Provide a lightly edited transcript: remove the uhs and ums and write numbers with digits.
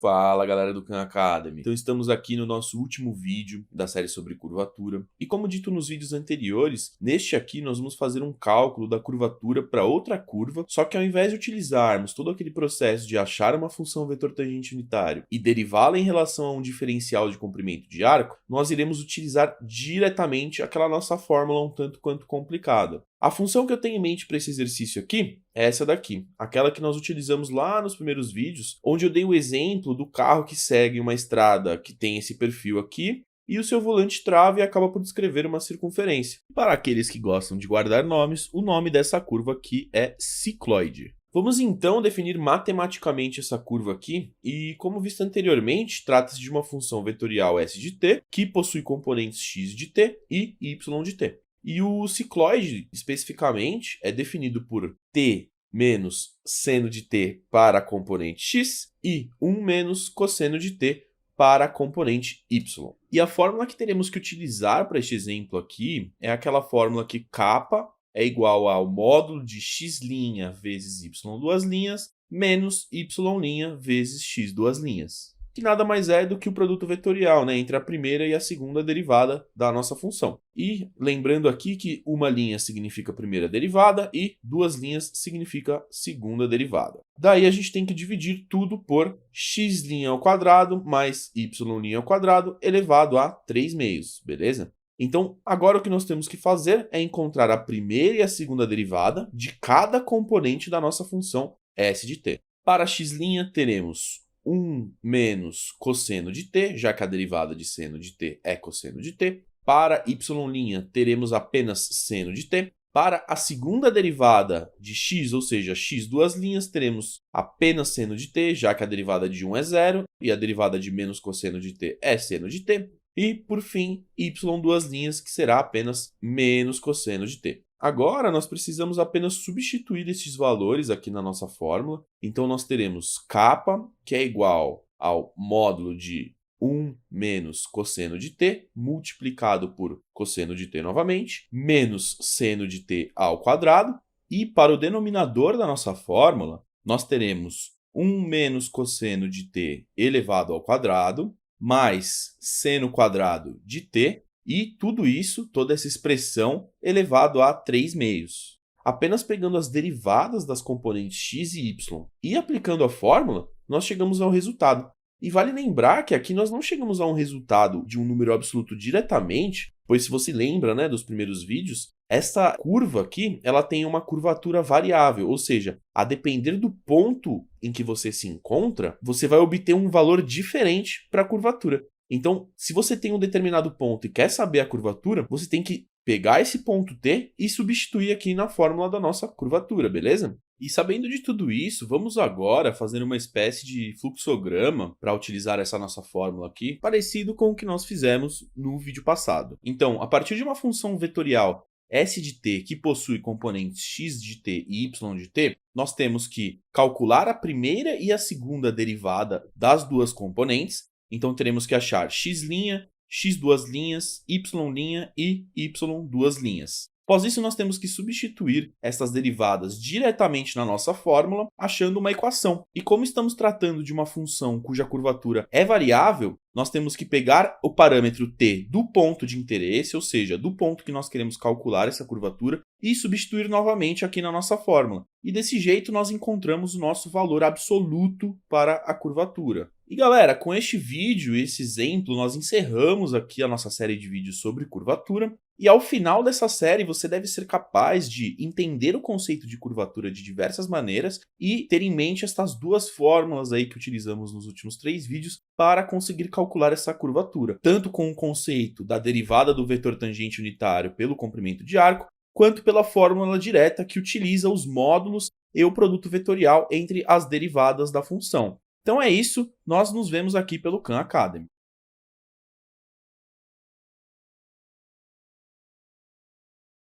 Fala galera do Khan Academy, então estamos aqui no nosso último vídeo da série sobre curvatura e como dito nos vídeos anteriores, neste aqui nós vamos fazer um cálculo da curvatura para outra curva, só que ao invés de utilizarmos todo aquele processo de achar uma função vetor tangente unitário e derivá-la em relação a um diferencial de comprimento de arco, nós iremos utilizar diretamente aquela nossa fórmula um tanto quanto complicada. A função que eu tenho em mente para esse exercício aqui é essa daqui, aquela que nós utilizamos lá nos primeiros vídeos, onde eu dei o exemplo do carro que segue uma estrada que tem esse perfil aqui, e o seu volante trava e acaba por descrever uma circunferência. Para aqueles que gostam de guardar nomes, o nome dessa curva aqui é cicloide. Vamos então definir matematicamente essa curva aqui, e como visto anteriormente, trata-se de uma função vetorial s de t, que possui componentes x de t e y de t. E o cicloide, especificamente, é definido por t menos seno de t para a componente x e 1 menos cosseno de t para a componente y. E a fórmula que teremos que utilizar para este exemplo aqui é aquela fórmula que kappa é igual ao módulo de x' vezes y duas linhas menos y' vezes x duas linhas. Que nada mais é do que o produto vetorial, né, entre a primeira e a segunda derivada da nossa função. E lembrando aqui que uma linha significa primeira derivada e duas linhas significa segunda derivada. Daí a gente tem que dividir tudo por x' mais y' elevado a 3 meios, beleza? Então, agora o que nós temos que fazer é encontrar a primeira e a segunda derivada de cada componente da nossa função s de t. Para x' teremos 1 menos cosseno de t, já que a derivada de seno de t é cosseno de t. Para y' teremos apenas seno de t. Para a segunda derivada de x, ou seja, x duas linhas, teremos apenas seno de t, já que a derivada de 1 é 0 e a derivada de menos cosseno de t é seno de t. E, por fim, y duas linhas, que será apenas menos cosseno de t. Agora, nós precisamos apenas substituir esses valores aqui na nossa fórmula. Então, nós teremos kappa, que é igual ao módulo de 1 menos cosseno de t, multiplicado por cosseno de t novamente, menos seno de t ao quadrado. E para o denominador da nossa fórmula, nós teremos 1 menos cosseno de t elevado ao quadrado, mais seno quadrado de t, e tudo isso, toda essa expressão, elevado a 3 meios. Apenas pegando as derivadas das componentes x e y e aplicando a fórmula, nós chegamos ao resultado. E vale lembrar que aqui nós não chegamos a um resultado de um número absoluto diretamente, pois se você lembra, né, dos primeiros vídeos, essa curva aqui ela tem uma curvatura variável, ou seja, a depender do ponto em que você se encontra, você vai obter um valor diferente para a curvatura. Então, se você tem um determinado ponto e quer saber a curvatura, você tem que pegar esse ponto T e substituir aqui na fórmula da nossa curvatura, beleza? E sabendo de tudo isso, vamos agora fazer uma espécie de fluxograma para utilizar essa nossa fórmula aqui, parecido com o que nós fizemos no vídeo passado. Então, a partir de uma função vetorial s de t que possui componentes x de t e y de t, nós temos que calcular a primeira e a segunda derivada das duas componentes. Então, teremos que achar x', x duas linhas, y' e y duas linhas. Após isso, nós temos que substituir essas derivadas diretamente na nossa fórmula, achando uma equação. E como estamos tratando de uma função cuja curvatura é variável, nós temos que pegar o parâmetro t do ponto de interesse, ou seja, do ponto que nós queremos calcular essa curvatura, e substituir novamente aqui na nossa fórmula. E desse jeito, nós encontramos o nosso valor absoluto para a curvatura. E galera, com este vídeo e esse exemplo, nós encerramos aqui a nossa série de vídeos sobre curvatura. E ao final dessa série, você deve ser capaz de entender o conceito de curvatura de diversas maneiras e ter em mente estas duas fórmulas aí que utilizamos nos últimos 3 vídeos para conseguir calcular essa curvatura, tanto com o conceito da derivada do vetor tangente unitário pelo comprimento de arco, quanto pela fórmula direta que utiliza os módulos e o produto vetorial entre as derivadas da função. Então é isso, nós nos vemos aqui pelo Khan Academy.